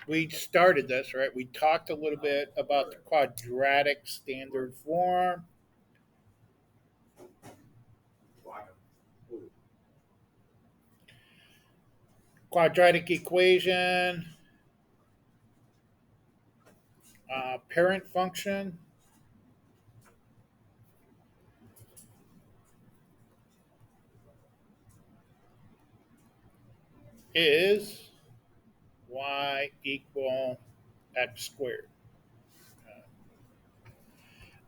we started this, right? We talked a little bit about the quadratic standard form, quadratic equation, parent function is y equal x squared.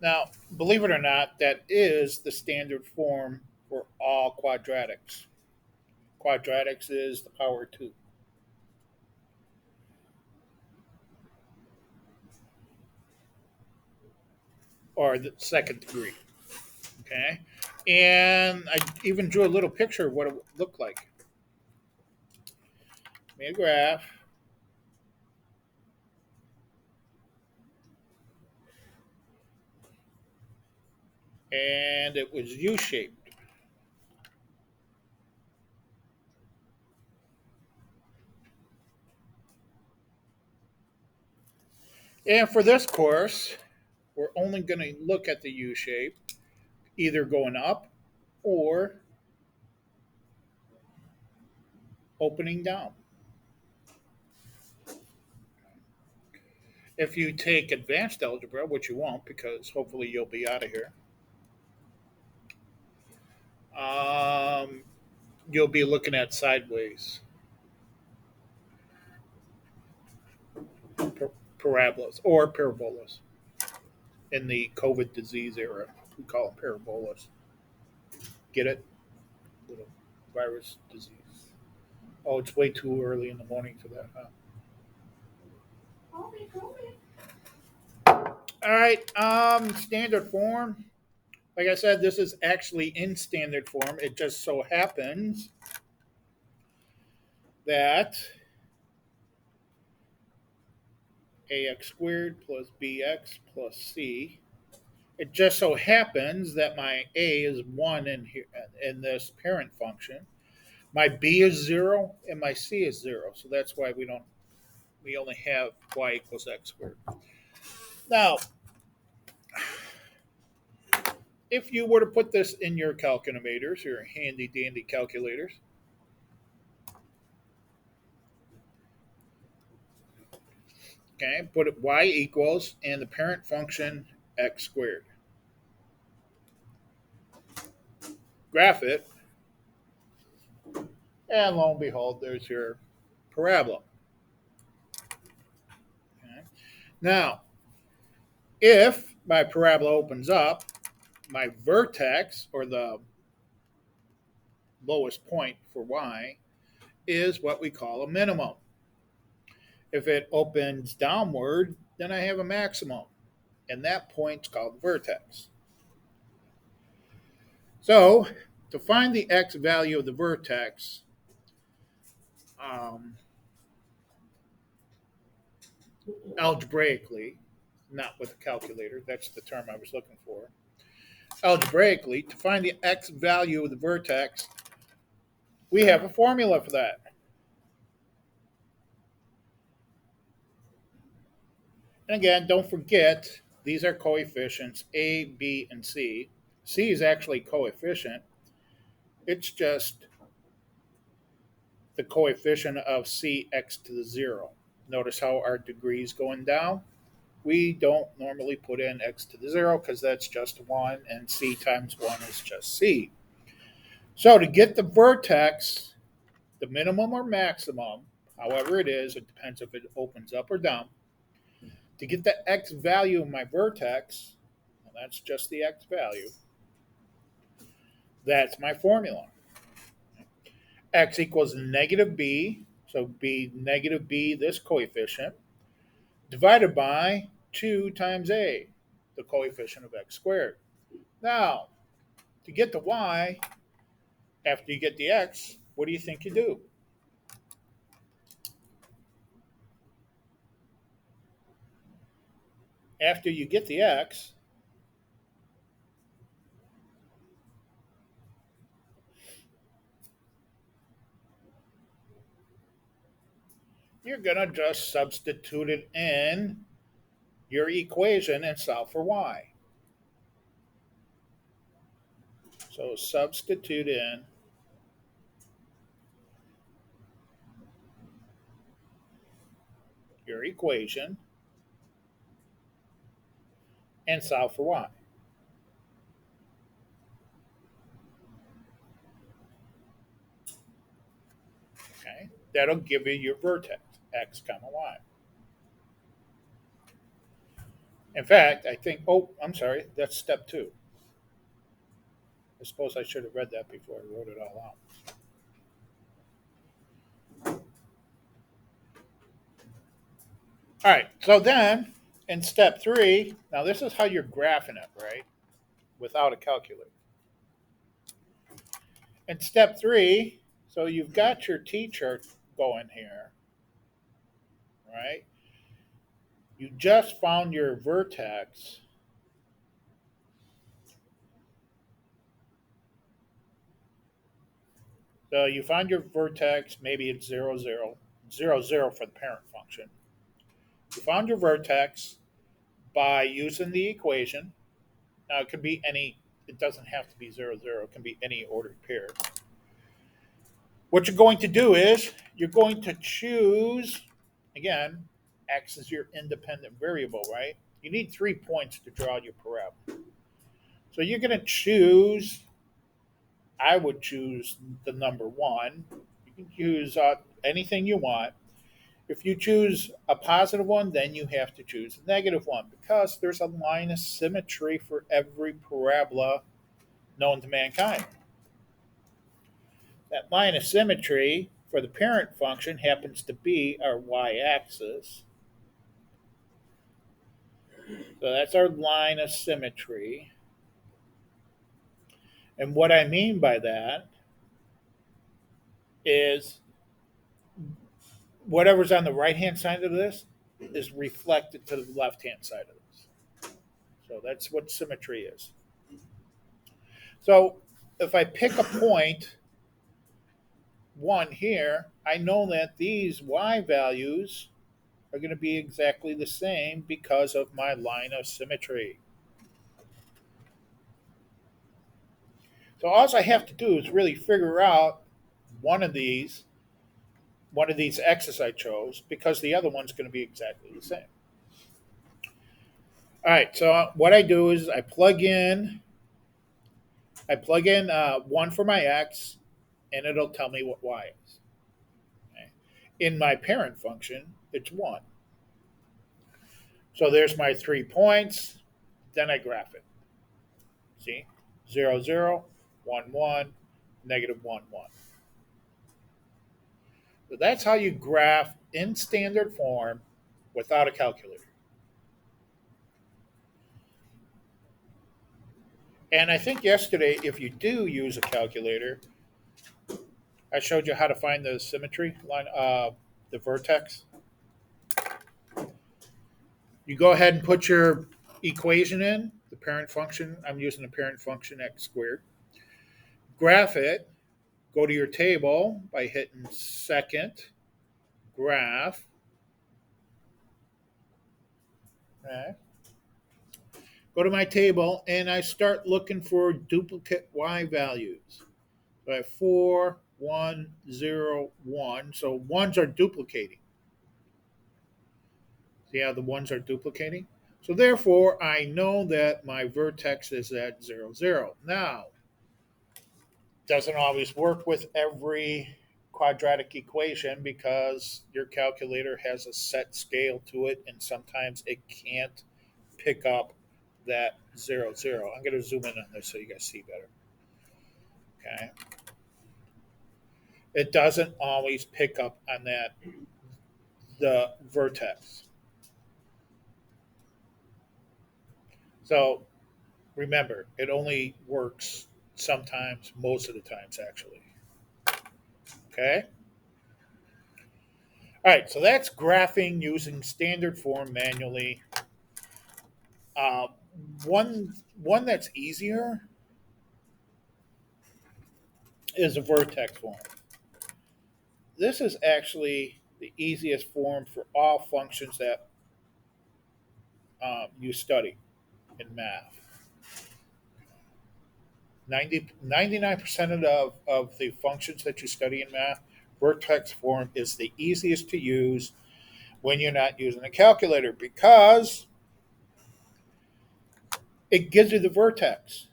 Now, believe it or not, that is the standard form for all quadratics. Quadratics is the power 2, or the second degree. Okay. And I even drew a little picture of what it would look like. Made a graph, and it was U shaped. And for this course, we're only going to look at the U shape, either going up or opening down. If you take advanced algebra, which you won't because hopefully you'll be out of here, um, you'll be looking at sideways parabolas or parabolas in the COVID disease era. We call them parabolas. Get it? Little virus disease. Oh, it's way too early in the morning for that, huh? All right. Standard form. Like I said, this is actually in standard form. It just so happens that ax squared plus bx plus c. It just so happens that my a is 1 in here in this parent function. My b is 0 and my c is 0. So that's why we only have y equals x squared. Now, if you were to put this in your calculators, your handy dandy calculators, okay, put it y equals and the parent function x squared. Graph it, and lo and behold, there's your parabola. Okay. Now, if my parabola opens up, my vertex, or the lowest point for y, is what we call a minimum. If it opens downward, then I have a maximum, and that point's called the vertex. So, to find the x value of the vertex, um, algebraically, not with a calculator, that's the term I was looking for. Algebraically, to find the x value of the vertex, we have a formula for that. And again, don't forget, these are coefficients A, B, and C. C is actually coefficient. It's just the coefficient of Cx to the 0. Notice how our degree is going down? We don't normally put in x to the 0 because that's just 1, and C times 1 is just C. So to get the vertex, the minimum or maximum, however it is, it depends if it opens up or down. To get the x value of my vertex, well, that's just the x value, that's my formula. X equals negative b, so b negative b, this coefficient, divided by 2 times a, the coefficient of x squared. Now, to get the y, after you get the x, what do you think you do? After you get the x, you're going to just substitute it in your equation and solve for y. So substitute in your equation and solve for y. Okay, that'll give you your vertex, x comma y. In fact, I think, oh, I'm sorry, that's step two. I suppose I should have read that before I wrote it all out. All right, so then in step three, now this is how you're graphing it, right? Without a calculator. In step three, so you've got your T chart going here, right? You just found your vertex. So you find your vertex, maybe it's 0, 0, 0, 0 for the parent function. You found your vertex by using the equation. Now it could be any, it doesn't have to be 0, 0, it can be any ordered pair. What you're going to do is you're going to choose, again, x is your independent variable, right? You need 3 points to draw your parabola. So you're going to choose, I would choose the number 1. You can choose anything you want. If you choose a positive one, then you have to choose a negative one because there's a line of symmetry for every parabola known to mankind. That line of symmetry for the parent function happens to be our y-axis. So that's our line of symmetry. And what I mean by that is whatever's on the right-hand side of this is reflected to the left-hand side of this. So that's what symmetry is. So if I pick a point, 1 here, I know that these y values are going to be exactly the same because of my line of symmetry. So all I have to do is really figure out one of these x's I chose because the other one's going to be exactly the same. All right, so what I do is I plug in 1 for my x, and it'll tell me what y is. Okay. In my parent function, it's 1. So there's my 3 points. Then I graph it. See? 0, 0, 1, 1, negative 1, 1. So that's how you graph in standard form without a calculator. And I think yesterday, if you do use a calculator, I showed you how to find the symmetry line, the vertex. You go ahead and put your equation in, the parent function. I'm using the parent function x squared. Graph it. Go to your table by hitting second, graph. Okay. Go to my table and I start looking for duplicate y values. So I have 4, 1, 0, 1. So ones are duplicating. See how the ones are duplicating? So therefore, I know that my vertex is at 0, 0. Now, doesn't always work with every quadratic equation because your calculator has a set scale to it, and sometimes it can't pick up that 0, 0. I'm going to zoom in on this so you guys see better. Okay. It doesn't always pick up on the vertex. So remember, it only works sometimes, most of the times, actually. Okay? All right, so that's graphing using standard form manually. Uh, one that's easier is a vertex form. This is actually the easiest form for all functions that you study in math. 99% of the functions that you study in math, vertex form is the easiest to use when you're not using a calculator because it gives you the vertex.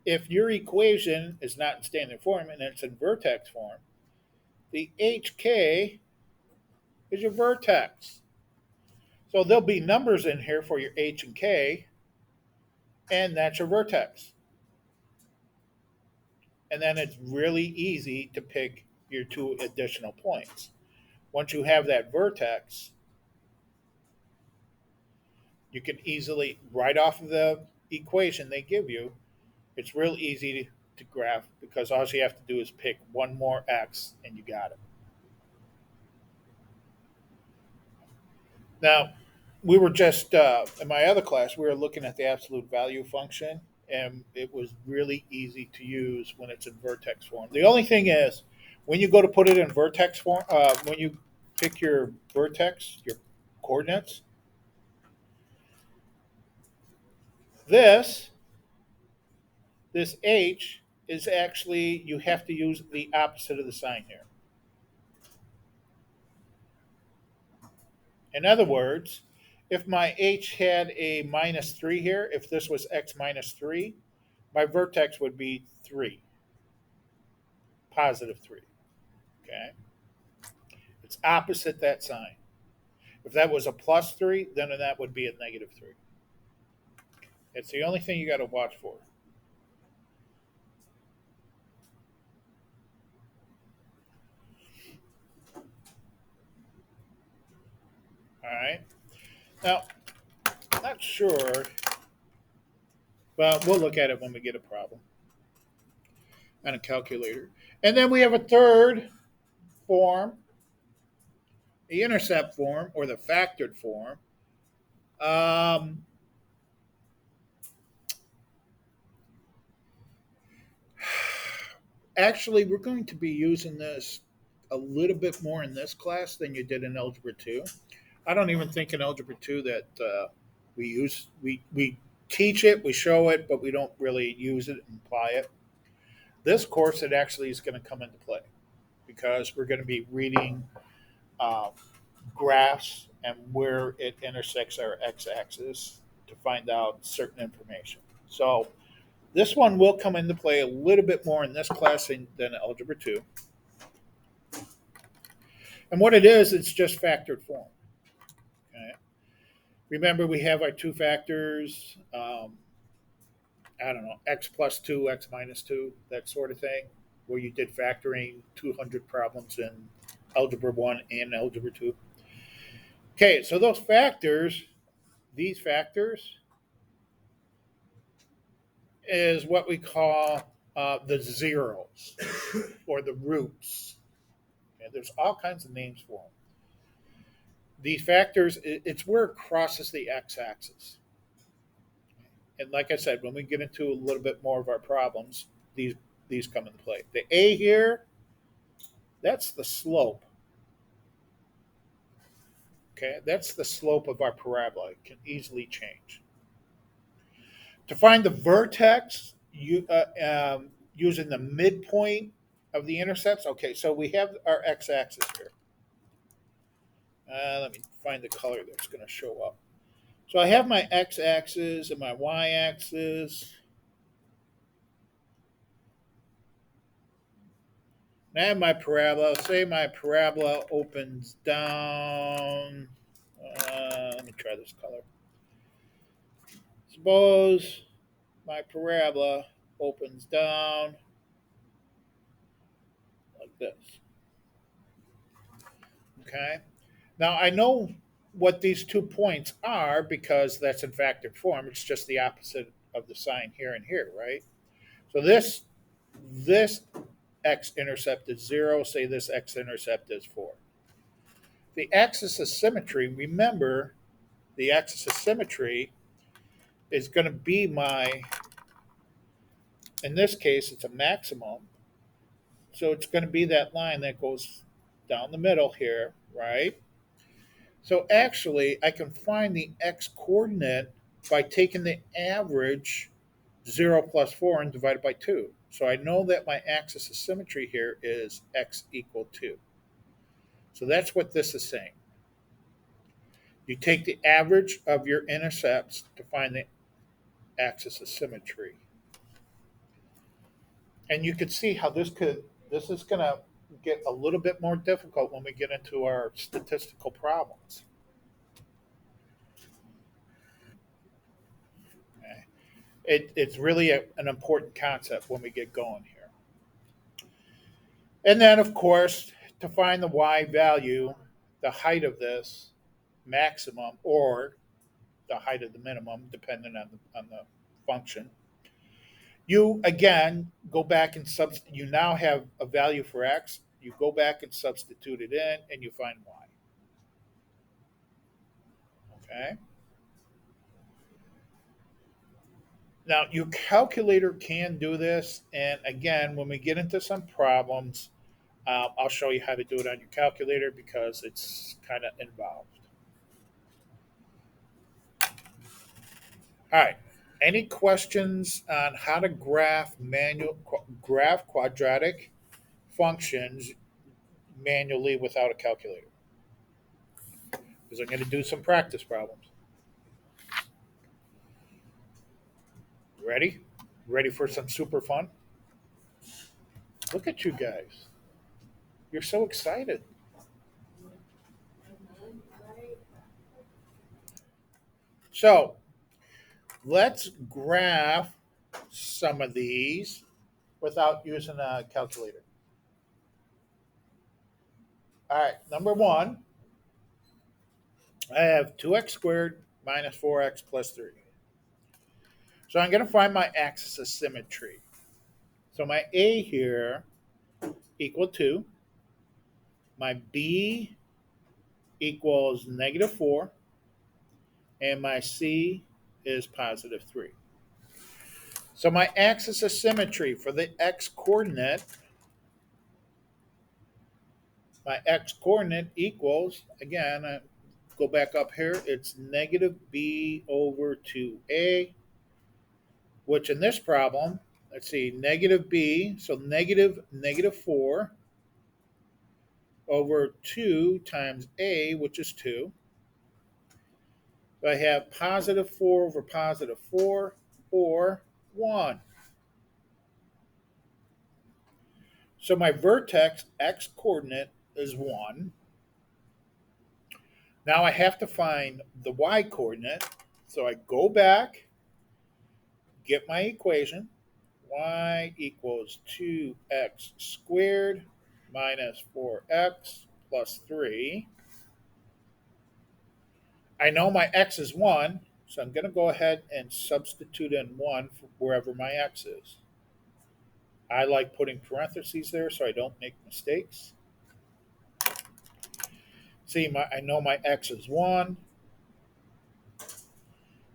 If your equation is not in standard form and it's in vertex form, the HK is your vertex. So there'll be numbers in here for your H and K, and that's your vertex. And then it's really easy to pick your two additional points. Once you have that vertex, you can easily, right off of the equation they give you, it's real easy to graph because all you have to do is pick one more x and you got it. Now, we were just, in my other class, we were looking at the absolute value function, and it was really easy to use when it's in vertex form. The only thing is, when you go to put it in vertex form, when you pick your vertex, your coordinates, this this h is actually, you have to use the opposite of the sign here. In other words, if my h had a minus 3 here, if this was x minus 3, my vertex would be 3, positive 3. Okay? It's opposite that sign. If that was a plus 3, then that would be a negative 3. It's the only thing you got to watch for. All right? Now, I'm not sure, but we'll look at it when we get a problem on a calculator. And then we have a third form, the intercept form or the factored form. Um, Actually, we're going to be using this a little bit more in this class than you did in Algebra 2. I don't even think in Algebra 2 that we teach it, we show it, but we don't really use it and apply it. This course, it actually is going to come into play because we're going to be reading uh, graphs and where it intersects our x-axis to find out certain information. So this one will come into play a little bit more in this class than Algebra 2. And what it is, it's just factored form. Okay? Remember, we have our two factors. I don't know, x plus 2, x minus 2, that sort of thing, where you did factoring 200 problems in Algebra 1 and Algebra 2. Okay, so those factors, these factors, is what we call the zeros or the roots. Okay, there's all kinds of names for them. These factors, it's where it crosses the x-axis. And like I said, when we get into a little bit more of our problems, these come into play. The a here, that's the slope. Okay, that's the slope of our parabola. It can easily change. To find the vertex, using the midpoint of the intercepts. Okay, so we have our x-axis here. Let me find the color that's going to show up. So I have my x-axis and my y-axis. And I have my parabola. Say my parabola opens down. Let me try this color. Suppose my parabola opens down like this. Okay. Now I know what these 2 points are because that's in factored form. It's just the opposite of the sign here and here, right? So this x-intercept is 0. Say this x-intercept is 4. The axis of symmetry, remember, the axis of symmetry is going to be my, in this case, it's a maximum. So it's going to be that line that goes down the middle here, right? So actually, I can find the x coordinate by taking the average 0 plus 4 and divided by 2. So I know that my axis of symmetry here is x equal 2. So that's what this is saying. You take the average of your intercepts to find the axis of symmetry. And you can see how this is going to get a little bit more difficult when we get into our statistical problems. Okay? It's really an important concept when we get going here. And then, of course, to find the y value, the height of this maximum or the height of the minimum, depending on the function, you again go back and you now have a value for x. You go back and substitute it in, and you find y. Okay. Now, your calculator can do this, and again, when we get into some problems, I'll show you how to do it on your calculator because it's kind of involved. All right. Any questions on how to graph quadratic functions manually without a calculator? Because I'm going to do some practice problems. Ready? Ready for some super fun? Look at you guys. You're so excited. So let's graph some of these without using a calculator. All right, number one, I have 2x squared minus 4x plus 3. So I'm going to find my axis of symmetry. So my A here equal 2, my B equals negative 4, and my C is positive 3. So my axis of symmetry for the x coordinate, my x coordinate equals, again, I go back up here, it's negative b over 2a, which in this problem, let's see, negative b, so negative 4 over 2 times a, which is 2. So I have positive 4 over positive 4, or 1. So my vertex x coordinate is 1. Now I have to find the y coordinate. So I go back, get my equation. Y equals 2x squared minus 4x plus 3. I know my x is 1, so I'm going to go ahead and substitute in 1 for wherever my x is. I like putting parentheses there so I don't make mistakes. See, I know my x is 1.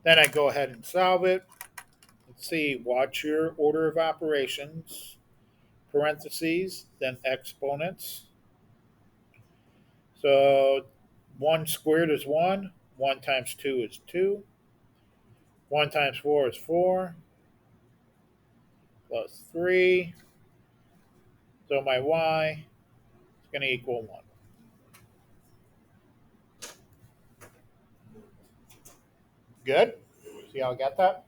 Then I go ahead and solve it. Let's see, watch your order of operations. Parentheses, then exponents. So 1 squared is 1. 1 times 2 is 2. 1 times 4 is 4. Plus 3. So my y is going to equal 1. Good? See how I got that?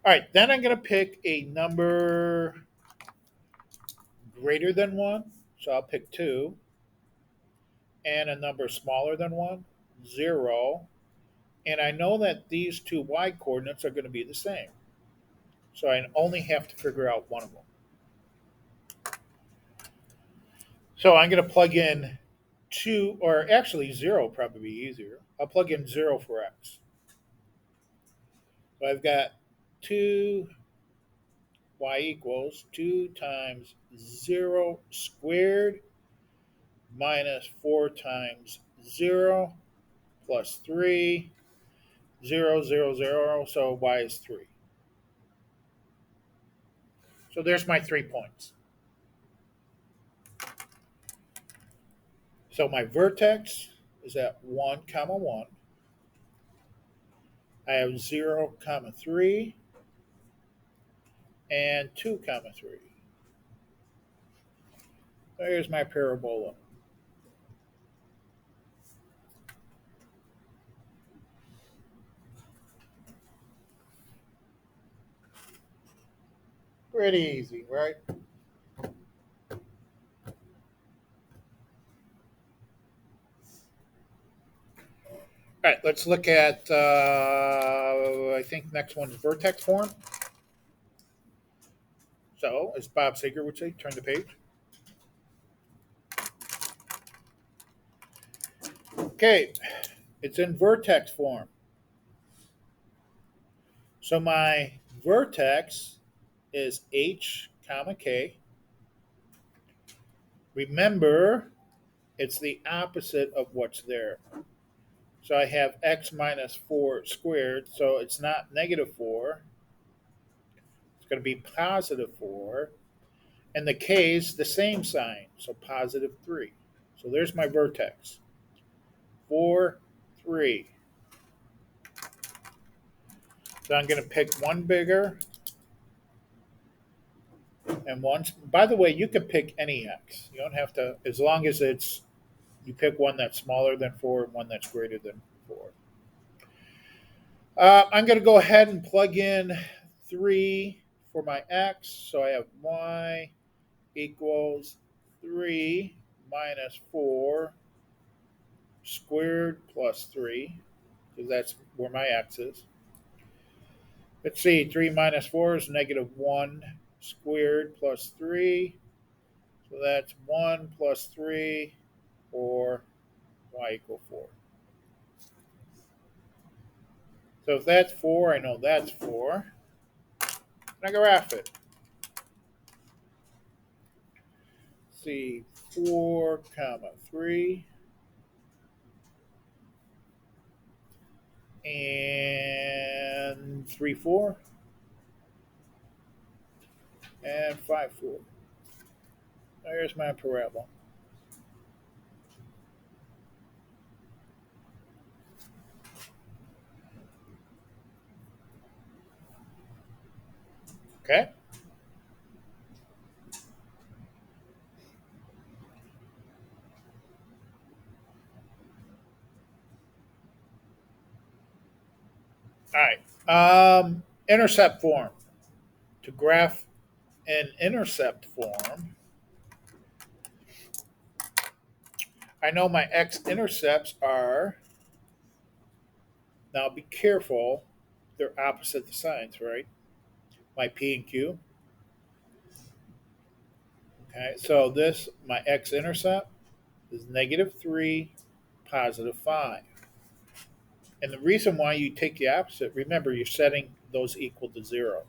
All right, then I'm going to pick a number greater than 1. So I'll pick 2. And a number smaller than 1, 0. And I know that these two y coordinates are going to be the same. So I only have to figure out one of them. So I'm going to plug in 2, or actually 0 will probably be easier. I'll plug in 0 for x. So I've got 2y equals 2 times 0 squared minus 4 times 0 plus 3, 0, 0, 0, so y is 3. So there's my 3 points. So my vertex is at 1 comma 1. I have 0 comma 3 and 2 comma 3. There's my parabola. Pretty easy, right? All right, let's look at, I think next one's vertex form. So, as Bob Seger would say, turn the page. Okay, it's in vertex form. So my vertex is h comma k. Remember, it's the opposite of what's there. So I have x minus 4 squared, so it's not negative 4. It's going to be positive 4. And the k is the same sign, so positive 3. So there's my vertex. 4, 3. So I'm going to pick one bigger and one. By the way, you can pick any x. You don't have to, as long as it's, you pick one that's smaller than 4 and one that's greater than 4. I'm going to go ahead and plug in 3 for my x. So I have y equals 3 minus 4 squared plus 3, because that's where my x is. Let's see, 3 minus 4 is negative 1 squared plus 3. So that's 1 plus 3, or y equal 4. So if that's 4, I know that's 4. And I graph it. Let's see, 4 comma 3 and 3 4 and 5 4. There's my parabola. Okay. All right. Intercept form. To graph an intercept form, I know my x-intercepts are, now be careful, they're opposite the signs, right? My p and q. Okay, so this, my x-intercept is negative 3, positive 5. And the reason why you take the opposite, remember you're setting those equal to 0.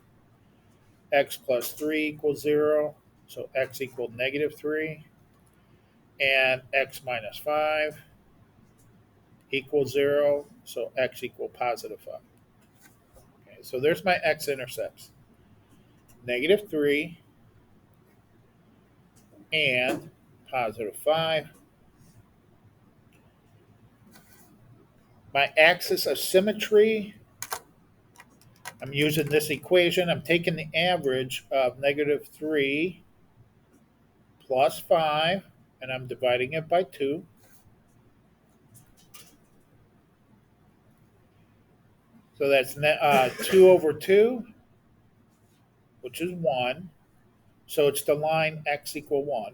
X plus 3 equals 0, so x equal negative 3. And x minus 5 equals 0, so x equal positive 5. Okay, so there's my x-intercepts. Negative 3 and positive 5. My axis of symmetry, I'm using this equation. I'm taking the average of negative 3 plus 5, and I'm dividing it by 2. So that's 2 over 2, which is 1. So it's the line x equal 1.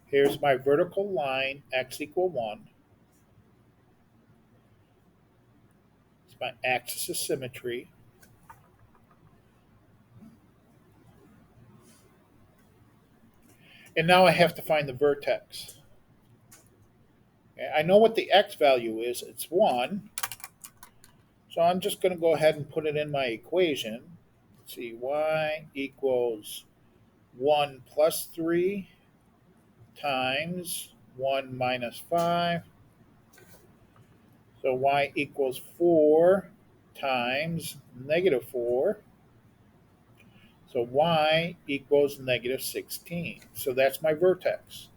Here's my vertical line, x equal 1. It's my axis of symmetry. And now I have to find the vertex. Okay, I know what the x value is. It's 1. So I'm just going to go ahead and put it in my equation. Let's see, y equals 1 plus 3 times 1 minus 5. So y equals 4 times negative 4. So y equals negative 16. So that's my vertex.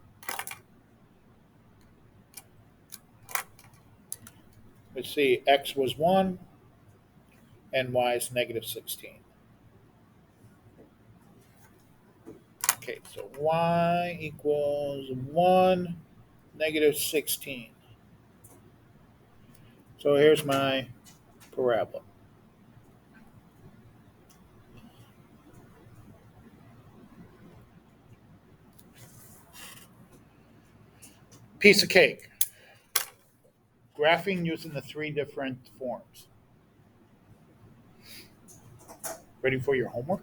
Let's see, x was 1 and y is negative 16. Okay, so y equals 1, negative 16. So here's my parabola. Piece of cake. Graphing using the 3 different forms. Ready for your homework?